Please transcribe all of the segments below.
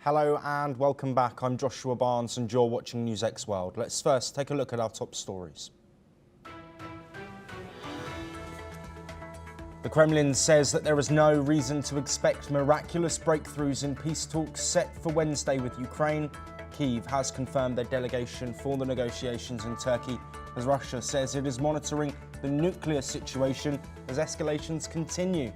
Hello and welcome back. I'm Joshua Barnes and you're watching NewsX World. Let's first take a look at our top stories. The Kremlin says that there is no reason to expect miraculous breakthroughs in peace talks set for Wednesday with Ukraine. Kyiv has confirmed their delegation for the negotiations in Turkey, as Russia says it is monitoring the nuclear situation as escalations continue.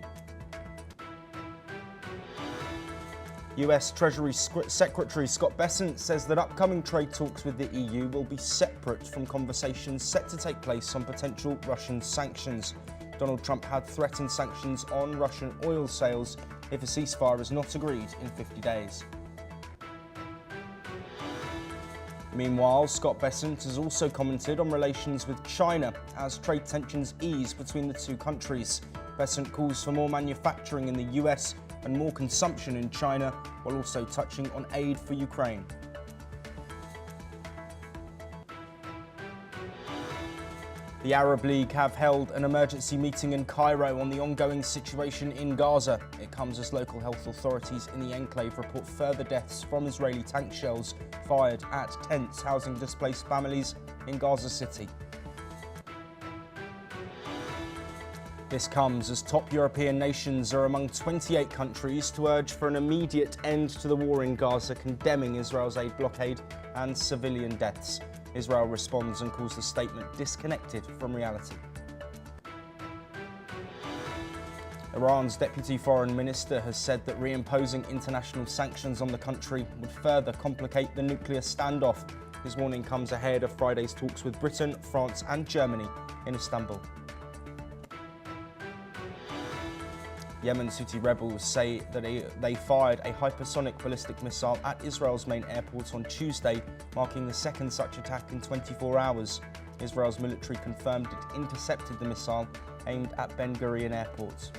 US Treasury Secretary Scott Bessent says that upcoming trade talks with the EU will be separate from conversations set to take place on potential Russian sanctions. Donald Trump had threatened sanctions on Russian oil sales if a ceasefire is not agreed in 50 days. Meanwhile, Scott Bessent has also commented on relations with China as trade tensions ease between the two countries. Bessent calls for more manufacturing in the US and more consumption in China, while also touching on aid for Ukraine. The Arab League have held an emergency meeting in Cairo on the ongoing situation in Gaza. It comes as local health authorities in the enclave report further deaths from Israeli tank shells fired at tents housing displaced families in Gaza City. This comes as top European nations are among 28 countries to urge for an immediate end to the war in Gaza, condemning Israel's aid blockade and civilian deaths. Israel responds and calls the statement disconnected from reality. Iran's deputy foreign minister has said that reimposing international sanctions on the country would further complicate the nuclear standoff. His warning comes ahead of Friday's talks with Britain, France and Germany in Istanbul. Yemen's Houthi rebels say that they fired a hypersonic ballistic missile at Israel's main airport on Tuesday, marking the second such attack in 24 hours. Israel's military confirmed it intercepted the missile aimed at Ben Gurion Airport.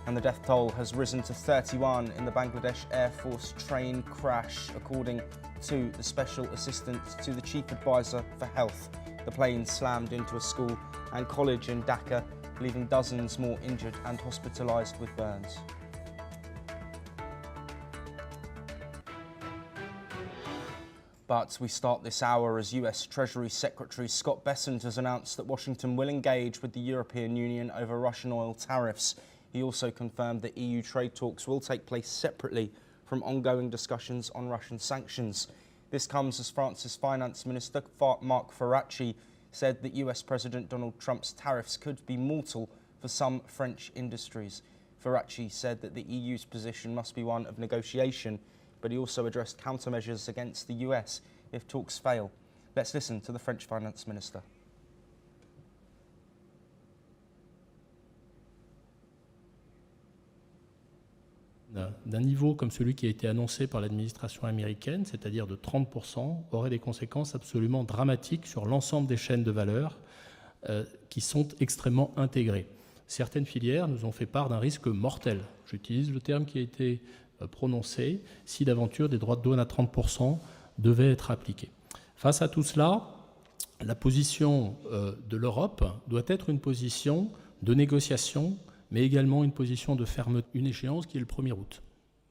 And the death toll has risen to 31 in the Bangladesh Air Force train crash, according to the Special Assistant to the Chief Advisor for Health. The plane slammed into a school and college in Dhaka, leaving dozens more injured and hospitalised with burns. But we start this hour as US Treasury Secretary Scott Bessent has announced that Washington will engage with the European Union over Russian oil tariffs. He also confirmed that EU trade talks will take place separately from ongoing discussions on Russian sanctions. This comes as France's Finance Minister Marc Ferracci said that US President Donald Trump's tariffs could be mortal for some French industries. Ferracci said that the EU's position must be one of negotiation, but he also addressed countermeasures against the US if talks fail. Let's listen to the French Finance Minister. D'un niveau comme celui qui a été annoncé par l'administration américaine, c'est-à-dire de 30%, aurait des conséquences absolument dramatiques sur l'ensemble des chaînes de valeur qui sont extrêmement intégrées. Certaines filières nous ont fait part d'un risque mortel. J'utilise le terme qui a été prononcé si d'aventure des droits de douane à 30% devaient être appliqués. Face à tout cela, la position de l'Europe doit être une position de négociation, mais également une position de fermeté, une échéance qui est le 1er août,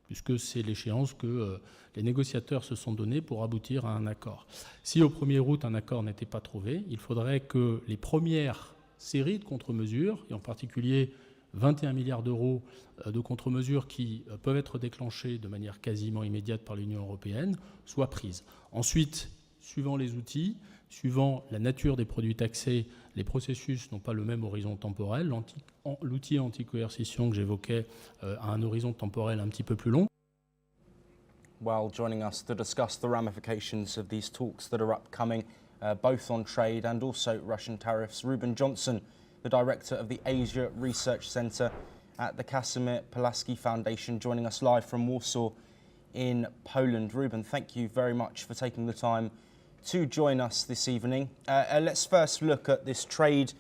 puisque c'est l'échéance que les négociateurs se sont donnés pour aboutir à un accord. Si au 1er août un accord n'était pas trouvé, il faudrait que les premières séries de contre-mesures, et en particulier 21 milliards d'euros de contre-mesures qui peuvent être déclenchées de manière quasiment immédiate par l'Union européenne, soient prises. Ensuite, suivant les outils, suivant la nature des produits taxés, les processus n'ont pas le même horizon temporel. L'outil anti-coercition que j'évoquais a un horizon temporel un petit peu plus long. Well, joining us to discuss the ramifications of these talks that are upcoming, both on trade and also Russian tariffs, Ruben Johnson, the director of the Asia Research Centre at the Casimir Pulaski Foundation, joining us live from Warsaw in Poland. Ruben, thank you very much for taking the time to join us this evening. Let's first look at this trade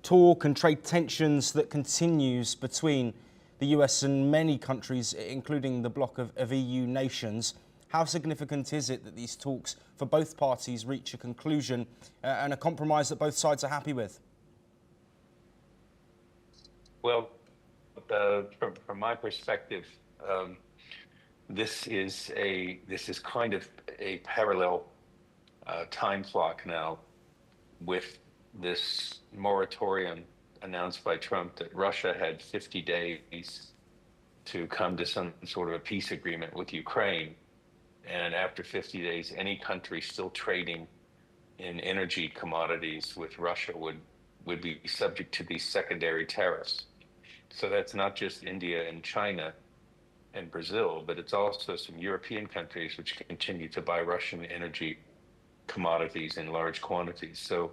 talk and trade tensions that continues between the US and many countries, including the bloc of EU nations. How significant is it that these talks for both parties reach a conclusion and a compromise that both sides are happy with? Well, from my perspective, um, this is kind of a parallel time clock now with this moratorium announced by Trump that Russia had 50 days to come to some sort of a peace agreement with Ukraine. And after 50 days, any country still trading in energy commodities with Russia would be subject to these secondary tariffs. So that's not just India and China and Brazil, but it's also some European countries which continue to buy Russian energy commodities in large quantities. So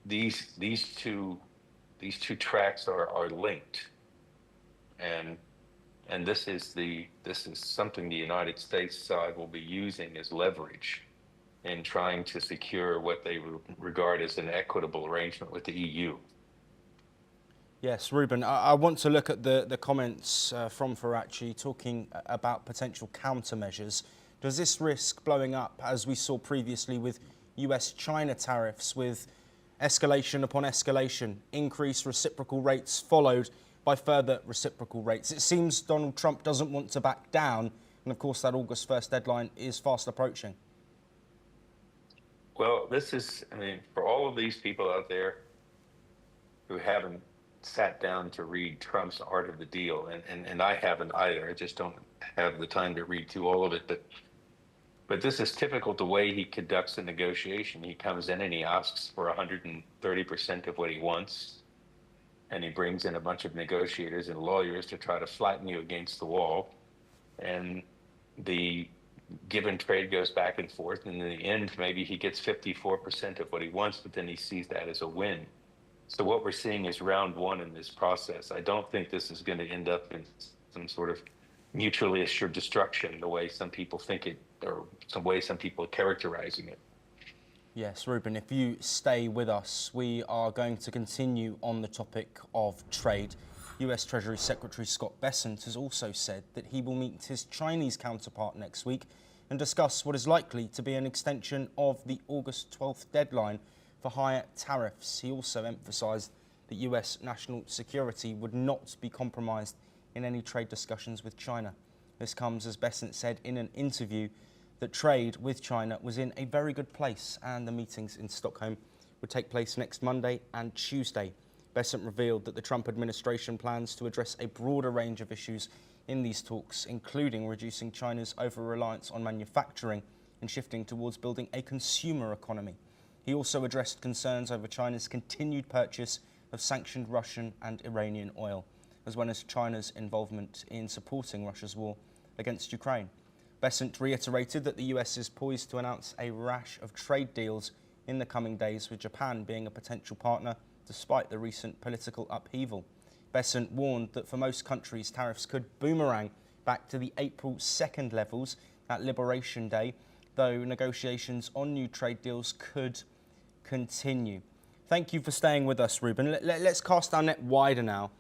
these two tracks are linked, and this is something the United States side will be using as leverage in trying to secure what they regard as an equitable arrangement with the EU. Yes, Ruben, I want to look at the comments from Faraci talking about potential countermeasures. Does this risk blowing up, as we saw previously with US-China tariffs, with escalation upon escalation, increased reciprocal rates followed by further reciprocal rates? It seems Donald Trump doesn't want to back down, and of course that August 1st deadline is fast approaching. Well, for all of these people out there who haven't sat down to read Trump's Art of the Deal, and I haven't either. I just don't have the time to read through all of it. But this is typical the way he conducts a negotiation. He comes in and he asks for 130% of what he wants, and he brings in a bunch of negotiators and lawyers to try to flatten you against the wall. And the give and trade goes back and forth, and in the end, maybe he gets 54% of what he wants, but then he sees that as a win. So what we're seeing is round one in this process. I don't think this is going to end up in some sort of mutually assured destruction, the way some people think it, or some way some people are characterizing it. Yes, Ruben, if you stay with us, we are going to continue on the topic of trade. US Treasury Secretary Scott Bessent has also said that he will meet his Chinese counterpart next week and discuss what is likely to be an extension of the August 12th deadline for higher tariffs. He also emphasised that US national security would not be compromised in any trade discussions with China. This comes as Bessent said in an interview that trade with China was in a very good place, and the meetings in Stockholm would take place next Monday and Tuesday. Bessent revealed that the Trump administration plans to address a broader range of issues in these talks, including reducing China's over-reliance on manufacturing and shifting towards building a consumer economy. He also addressed concerns over China's continued purchase of sanctioned Russian and Iranian oil, as well as China's involvement in supporting Russia's war against Ukraine. Bessent reiterated that the US is poised to announce a rash of trade deals in the coming days, with Japan being a potential partner despite the recent political upheaval. Bessent warned that for most countries, tariffs could boomerang back to the April 2nd levels at Liberation Day, though negotiations on new trade deals could continue. Thank you for staying with us, Ruben. Let's cast our net wider now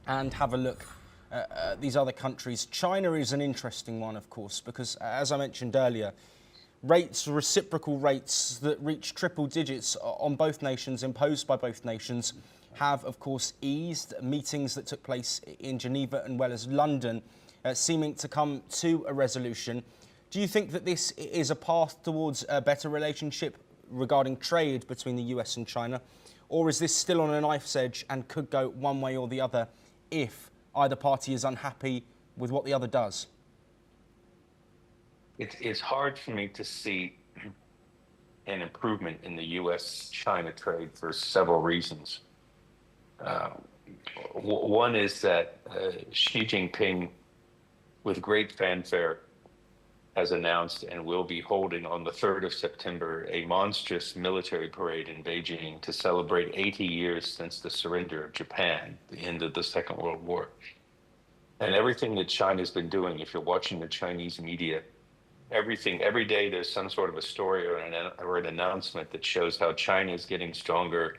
and have a look at these other countries. China is an interesting one, of course, because as I mentioned earlier, reciprocal rates that reach triple digits on both nations, imposed by both nations, have, of course, eased. Meetings that took place in Geneva and well as London seeming to come to a resolution. Do you think that this is a path towards a better relationship regarding trade between the US and China, or is this still on a knife's edge and could go one way or the other if either party is unhappy with what the other does? It's hard for me to see an improvement in the US-China trade for several reasons. One is that Xi Jinping, with great fanfare, has announced and will be holding on the 3rd of September a monstrous military parade in Beijing to celebrate 80 years since the surrender of Japan, the end of the Second World War. And everything that China's been doing, if you're watching the Chinese media, every day there's some sort of a story or an announcement that shows how China is getting stronger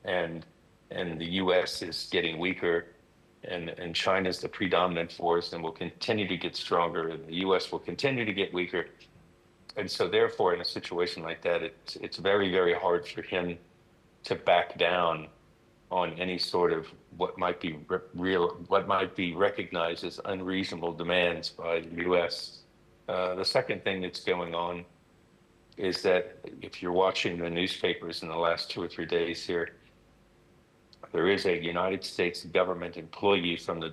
and the US is getting weaker, and China's the predominant force and will continue to get stronger, and the US will continue to get weaker. And so therefore, in a situation like that, it's very, very hard for him to back down on any sort of what might be what might be recognized as unreasonable demands by the U.S. The second thing that's going on is that if you're watching the newspapers in the last 2 or 3 days here, there is a United States government employee from the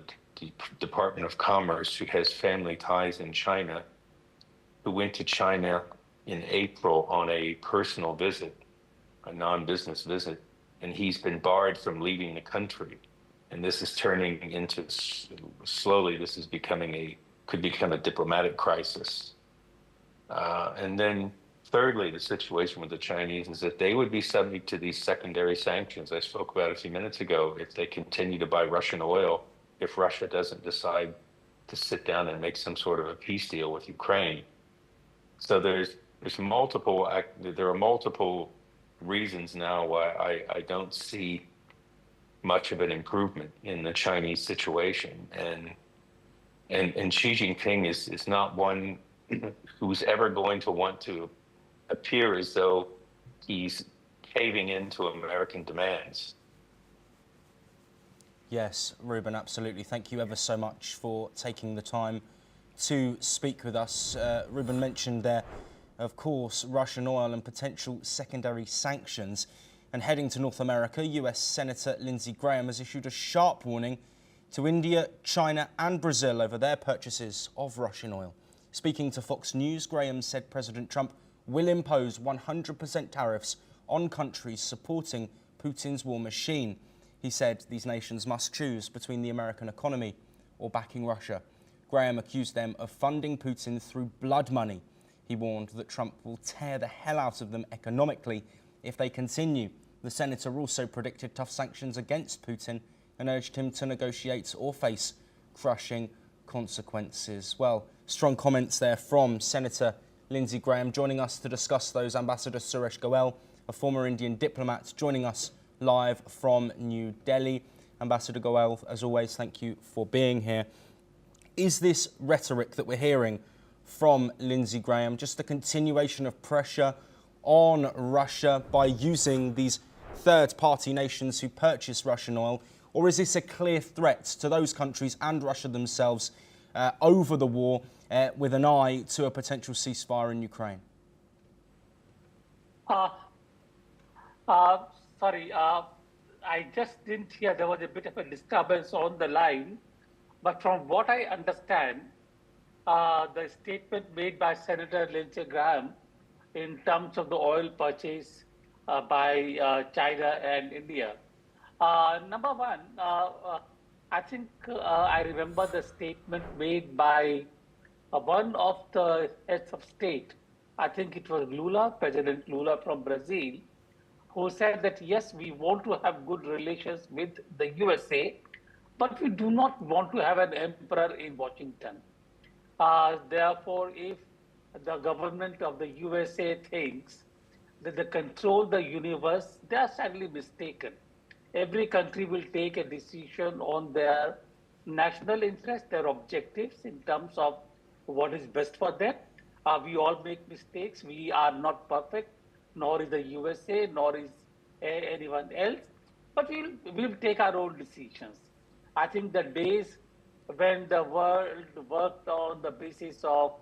Department of Commerce who has family ties in China, who went to China in April on a personal visit, a non-business visit, and he's been barred from leaving the country. And this is turning into, slowly, this is could become a diplomatic crisis. And then thirdly, the situation with the Chinese is that they would be subject to these secondary sanctions I spoke about a few minutes ago if they continue to buy Russian oil, if Russia doesn't decide to sit down and make some sort of a peace deal with Ukraine. So there are multiple reasons now why I don't see much of an improvement in the Chinese situation. And Xi Jinping is not one who's ever going to want to appear as though he's caving into American demands. Yes, Ruben, absolutely. Thank you ever so much for taking the time to speak with us. Ruben mentioned there, of course, Russian oil and potential secondary sanctions. And heading to North America, US Senator Lindsey Graham has issued a sharp warning to India, China and Brazil over their purchases of Russian oil. Speaking to Fox News, Graham said President Trump will impose 100% tariffs on countries supporting Putin's war machine. He said these nations must choose between the American economy or backing Russia. Graham accused them of funding Putin through blood money. He warned that Trump will tear the hell out of them economically if they continue. The senator also predicted tough sanctions against Putin and urged him to negotiate or face crushing consequences. Well, strong comments there from Senator Lindsey Graham. Joining us to discuss those, Ambassador Suresh Goel, a former Indian diplomat, joining us live from New Delhi. Ambassador Goel, as always, thank you for being here. Is this rhetoric that we're hearing from Lindsey Graham just a continuation of pressure on Russia by using these third-party nations who purchase Russian oil, or is this a clear threat to those countries and Russia themselves over the war with an eye to a potential ceasefire in Ukraine? Sorry, I just didn't hear. There was a bit of a disturbance on the line. But from what I understand, the statement made by Senator Lindsey Graham in terms of the oil purchase by China and India. Number one, I think I remember the statement made by one of the heads of state. I think it was Lula, President Lula from Brazil, who said that, yes, we want to have good relations with the USA, but we do not want to have an emperor in Washington. Therefore, if the government of the USA thinks that they control the universe, they are sadly mistaken. Every country will take a decision on their national interest, their objectives in terms of what is best for them. We all make mistakes. We are not perfect, nor is the USA, nor is anyone else. But we'll take our own decisions. I think the days when the world worked on the basis of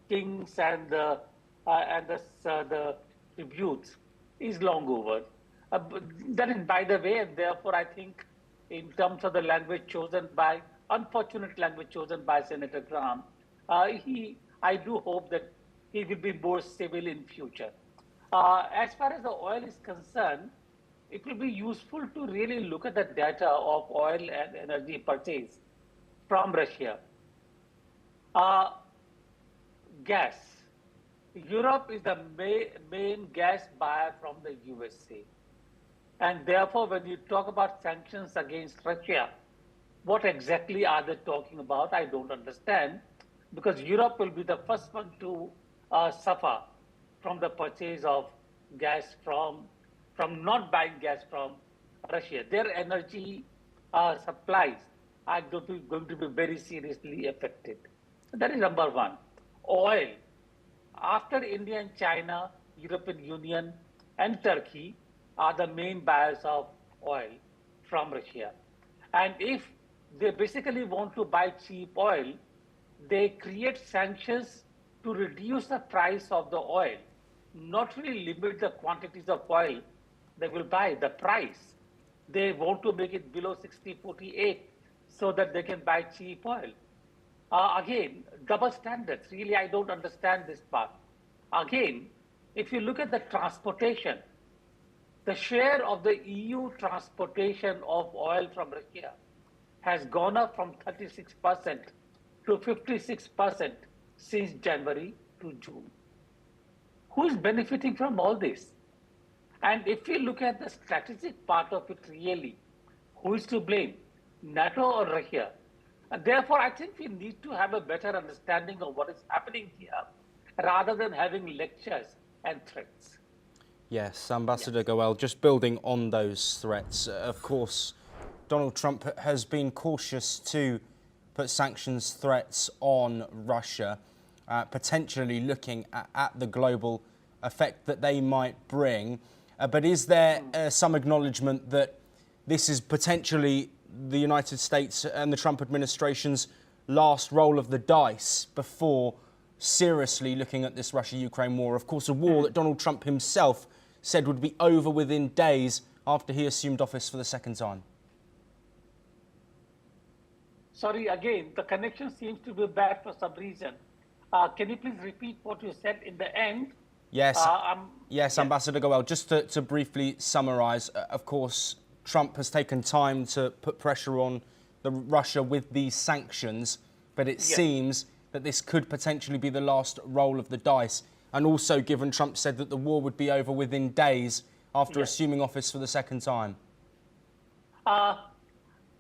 kings and the tributes is long over. That is by the way, and therefore I think in terms of the language chosen by, unfortunate language chosen by Senator Graham, I do hope that he will be more civil in future. As far as the oil is concerned, it will be useful to really look at the data of oil and energy purchase from Russia. Gas. Europe is the main gas buyer from the USA. And therefore, when you talk about sanctions against Russia, what exactly are they talking about? I don't understand, because Europe will be the first one to suffer from the purchase of gas from not buying gas from Russia. Their energy supplies are going to be very seriously affected. That is number one. Oil. After India and China, European Union and Turkey are the main buyers of oil from Russia. And if they basically want to buy cheap oil, they create sanctions to reduce the price of the oil, not really limit the quantities of oil they will buy, the price. They want to make it below 60.48 so that they can buy cheap oil. Again, double standards. Really, I don't understand this part. Again, if you look at the transportation, the share of the EU transportation of oil from Russia has gone up from 36% to 56% since January to June. Who is benefiting from all this? And if we look at the strategic part of it really, who is to blame, NATO or Russia? And therefore, I think we need to have a better understanding of what is happening here rather than having lectures and threats. Yes, Ambassador Goel, just building on those threats, of course, Donald Trump has been cautious to put sanctions threats on Russia, potentially looking at the global effect that they might bring. But is there some acknowledgement that this is potentially the United States and the Trump administration's last roll of the dice before seriously looking at this Russia-Ukraine war? Of course, a war that Donald Trump himself said would be over within days after he assumed office for the second time. Sorry, again, the connection seems to be bad for some reason. Can you please repeat what you said in the end? Yes, yes, Ambassador Goel, just to briefly summarise, of course, Trump has taken time to put pressure on Russia with these sanctions, but it seems that this could potentially be the last roll of the dice. And also, given Trump said that the war would be over within days after assuming office for the second time.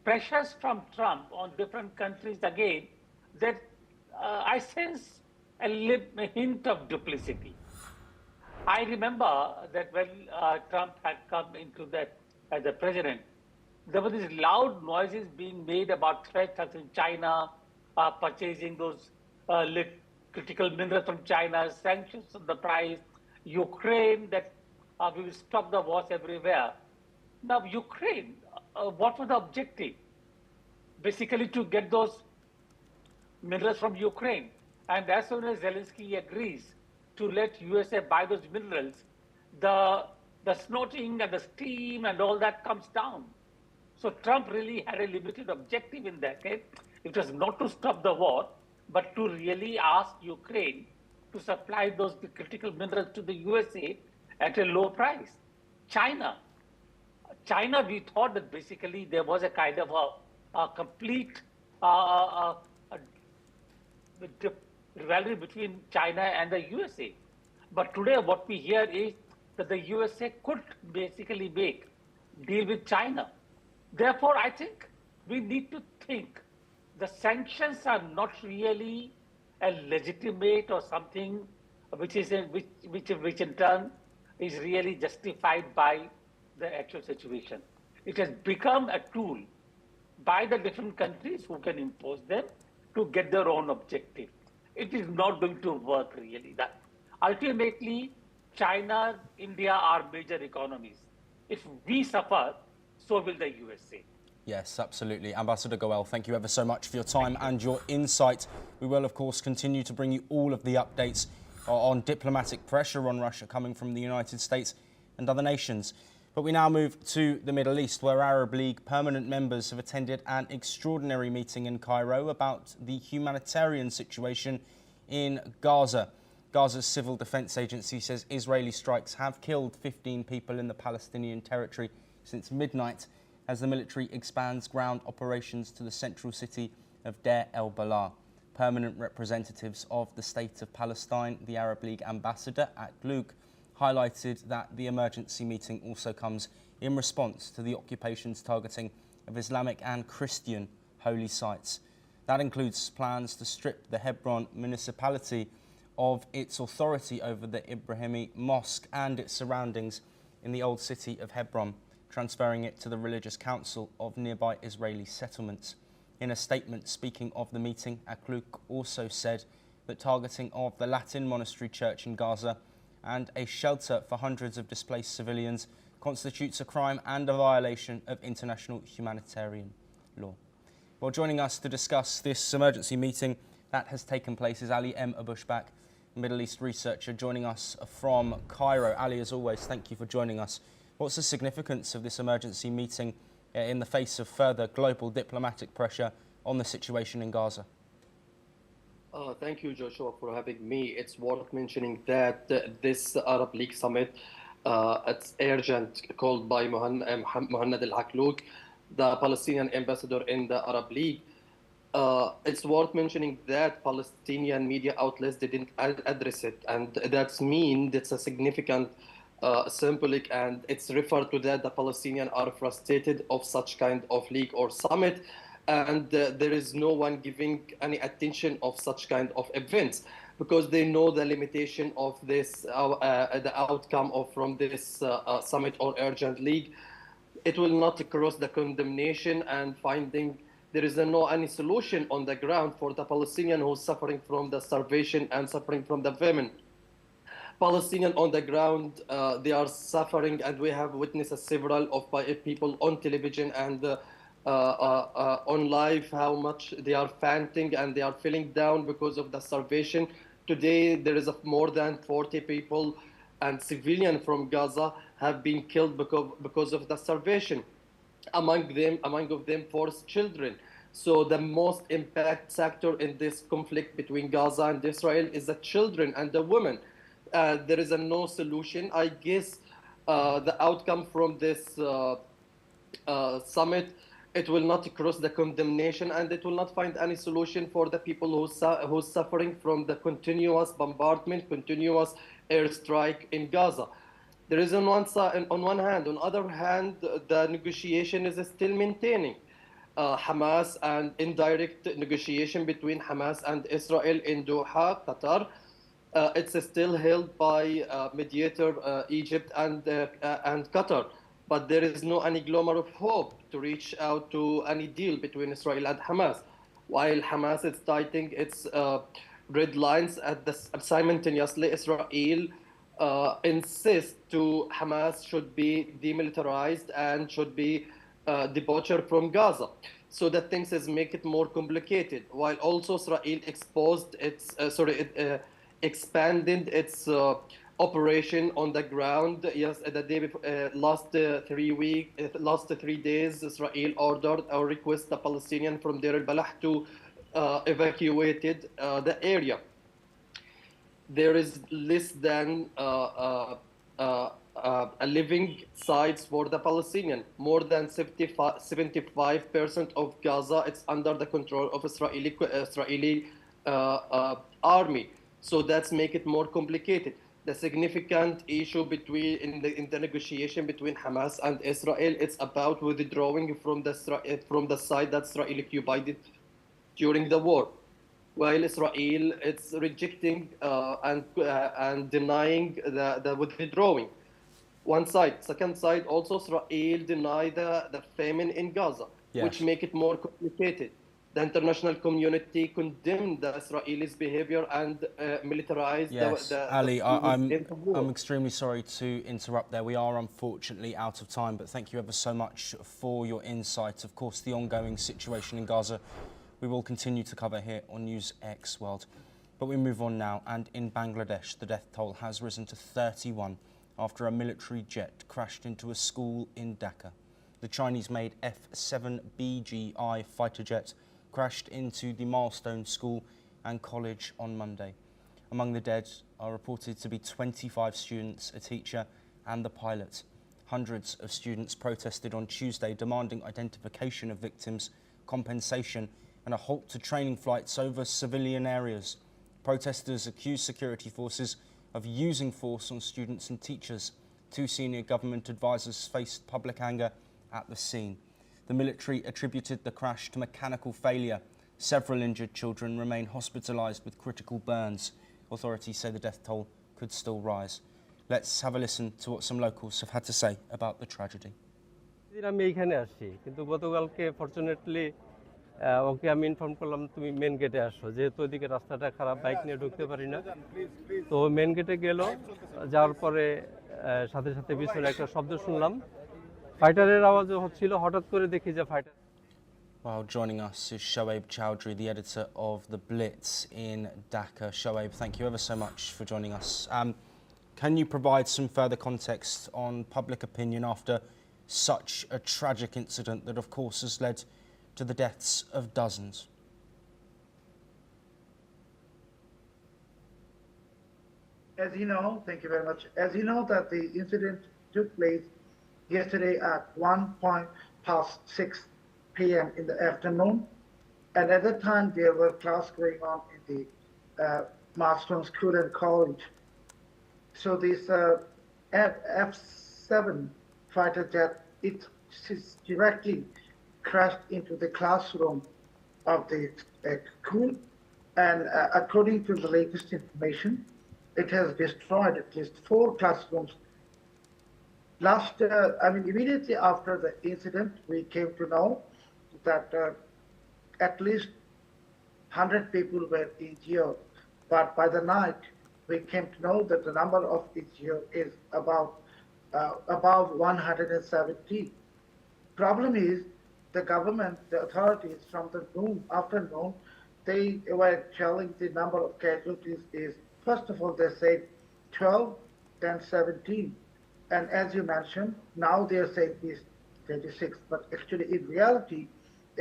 Pressures from Trump on different countries, again, that I sense a hint of duplicity. I remember that when Trump had come into that as a president, there were these loud noises being made about threats in China, purchasing those critical minerals from China, sanctions on the price, Ukraine, that we will stop the wars everywhere. Now, Ukraine, what was the objective? Basically to get those minerals from Ukraine. And as soon as Zelensky agrees to let USA buy those minerals, the snorting and the steam and all that comes down. So Trump really had a limited objective in that. It was not to stop the war, but to really ask Ukraine to supply those critical minerals to the USA at a low price. China, we thought that basically there was a kind of a complete rivalry between China and the USA. But today what we hear is that the USA could basically deal with China. Therefore, I think we need to think the sanctions are not really a legitimate or something which in turn is really justified by the actual situation. It has become a tool by the different countries who can impose them to get their own objective. It is not going to work really. That ultimately, China, India are major economies. If we suffer, so will the USA. Yes, absolutely. Ambassador Goel, thank you ever so much for your time and your insight. We will, of course, continue to bring you all of the updates on diplomatic pressure on Russia coming from the United States and other nations. But we now move to the Middle East, where Arab League permanent members have attended an extraordinary meeting in Cairo about the humanitarian situation in Gaza. Gaza's Civil Defense Agency says Israeli strikes have killed 15 people in the Palestinian territory since midnight as the military expands ground operations to the central city of Deir el-Balah. Permanent representatives of the State of Palestine, the Arab League ambassador at Gluk, highlighted that the emergency meeting also comes in response to the occupation's targeting of Islamic and Christian holy sites. That includes plans to strip the Hebron municipality of its authority over the Ibrahimi Mosque and its surroundings in the old city of Hebron, transferring it to the religious council of nearby Israeli settlements. In a statement speaking of the meeting, Akluk also said that targeting of the Latin monastery church in Gaza and a shelter for hundreds of displaced civilians constitutes a crime and a violation of international humanitarian law. Well, joining us to discuss this emergency meeting that has taken place is Ali M. Abushbak, Middle East researcher, joining us from Cairo. Ali, as always, thank you for joining us. What's the significance of this emergency meeting in the face of further global diplomatic pressure on the situation in Gaza? Thank you, Joshua, for having me. It's worth mentioning that this Arab League summit, it's urgent, called by Mohanad al-Hakluk, the Palestinian ambassador in the Arab League. It's worth mentioning that Palestinian media outlets didn't address it, and that's a significant symbolic, and it's referred to that the Palestinians are frustrated of such kind of league or summit, and there is no one giving any attention of such kind of events because they know the limitation of this, the outcome of from this summit or urgent league. It will not cross the condemnation and finding there is any solution on the ground for the Palestinian who's suffering from the starvation and suffering from the famine. Palestinian on the ground, they are suffering, and we have witnessed several of people on television and on live how much they are fainting and they are feeling down because of the starvation. Today, there is more than 40 people and civilians from Gaza have been killed because of the starvation. Among them, 4 children. So the most impact sector in this conflict between Gaza and Israel is the children and the women. There is no solution. I guess the outcome from this summit, it will not cross the condemnation and it will not find any solution for the people who are suffering from the continuous bombardment, continuous airstrike in Gaza. There is on one side, on one hand. On other hand, the negotiation is still maintaining. Hamas and indirect negotiation between Hamas and Israel in Doha, Qatar. It's still held by mediator Egypt and Qatar. But there is no any glimmer of hope to reach out to any deal between Israel and Hamas. While Hamas is tightening its red lines simultaneously, Israel insists to Hamas should be demilitarized and should be departure from Gaza. So that things make it more complicated. While also Israel exposed its expanded its operation on the ground. Yes, the day before, last 3 days, Israel ordered or requested the Palestinians from Deir al-Balah to evacuated the area. There is less than living sites for the Palestinian. More than 75% of Gaza it's under the control of Israeli army. So that's make it more complicated. The significant issue in the negotiation between Hamas and Israel, it's about withdrawing from the side that Israel occupied during the war. While Israel it's rejecting and denying the withdrawing. One side. Second side, also Israel denied the famine in Gaza, yes, which make it more complicated. The international community condemned the Israelis' behavior and militarized Ali, I'm extremely sorry to interrupt there. We are unfortunately out of time, but thank you ever so much for your insight. Of course, the ongoing situation in Gaza, we will continue to cover here on NewsX World. But we move on now, and in Bangladesh, the death toll has risen to 31 after a military jet crashed into a school in Dhaka. The Chinese-made F-7BGI fighter jet crashed into the Milestone School and College on Monday. Among the dead are reported to be 25 students, a teacher and the pilot. Hundreds of students protested on Tuesday demanding identification of victims, compensation and a halt to training flights over civilian areas. Protesters accused security forces of using force on students and teachers. 2 senior government advisors faced public anger at the scene. The military attributed the crash to mechanical failure. Several injured children remain hospitalised with critical burns. Authorities say the death toll could still rise. Let's have a listen to what some locals have had to say about the tragedy. আমি এইখানে আসছি কিন্তু গতকালকে fortunately ওকে আমি inform করলাম তুমি main গেটে আসো, যেহেতু ওইদিকে রাস্তাটা খারাপ, বাইক নিয়ে ঢুকতে পারি না। তো মেন গেটে গেল, যাওয়ার পরে সাথে সাথে পিছনে একটা শব্দ শুনলাম, ফাইটারের আওয়াজও হচ্ছিল। হঠাৎ করে দেখি যে fighter. Well, joining us is Shoaib Chowdhury, the editor of The Blitz in Dhaka. Shoaib, thank you ever so much for joining us. Can you provide some further context on public opinion after such a tragic incident that, of course, has led to the deaths of dozens? As you know, thank you very much. As you know that the incident took place yesterday at 1:06 p.m. in the afternoon. And at that time, there were class going on in the Marston School and College. So this F-7 fighter jet, it directly crashed into the classroom of the school. And according to the latest information, it has destroyed at least 4 classrooms. Immediately after the incident, we came to know that at least 100 people were injured. But by the night, we came to know that the number of injured is above 170. Problem is, the government, the authorities from the afternoon, they were telling the number of casualties is, first of all, they said 12, then 17. And as you mentioned, now they are saying is 36. But actually, in reality,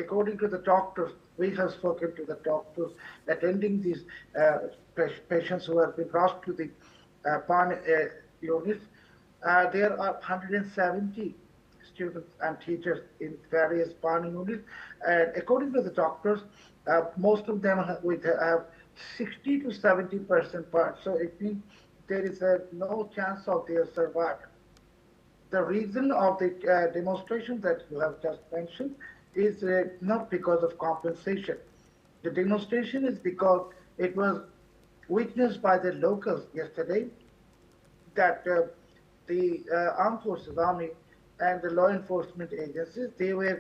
according to the doctors, we have spoken to the doctors attending these patients who have been rushed to the PAN units. There are 170 students and teachers in various PAN units. And according to the doctors, most of them have 60 to 70% part. So it means there is no chance of their survival. The reason of the demonstration that you have just mentioned is not because of compensation. The demonstration is because it was witnessed by the locals yesterday that the armed forces, army, and the law enforcement agencies, they were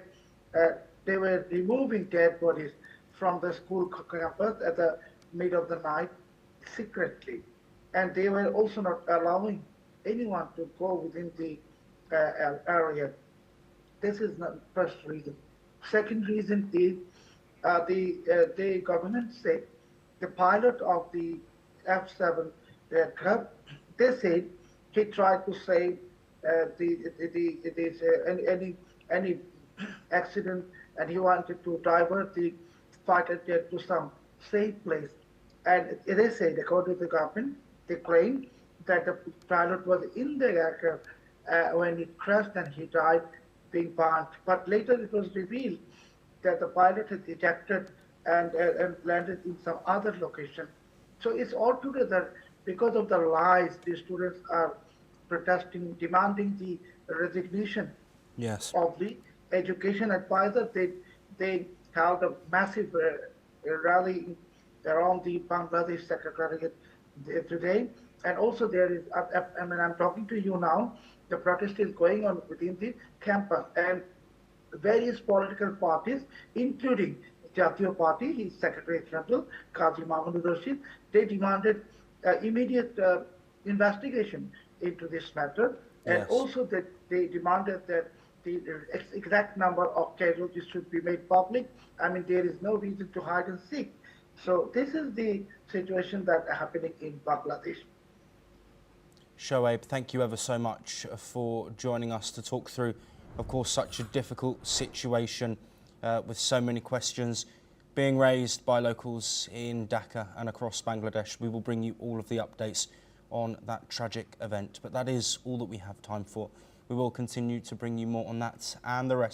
removing dead bodies from the school campus at the mid of the night secretly, and they were also not allowing anyone to go within the area. This is the first reason. Second reason is the government said the pilot of the F-7 aircraft, they said he tried to save any accident, and he wanted to divert the fighter jet to some safe place. And they said, according to the government, they claimed that the pilot was in the aircraft when it crashed and he died being burnt. But later it was revealed that the pilot had ejected and landed in some other location. So it's altogether because of the lies the students are protesting, demanding the resignation of the education advisor. They held a massive rally around the Bangladesh Secretariat today. And also there is, I'm talking to you now, the protest is going on within the campus, and various political parties, including Jatiyo Party, his Secretary General, Qazi Mahmoud Rashid, they demanded immediate investigation into this matter. And also that they demanded that the exact number of casualties should be made public. There is no reason to hide and seek. So this is the situation that is happening in Bangladesh. Shoaib, thank you ever so much for joining us to talk through, of course, such a difficult situation with so many questions being raised by locals in Dhaka and across Bangladesh. We will bring you all of the updates on that tragic event, but that is all that we have time for. We will continue to bring you more on that and the rest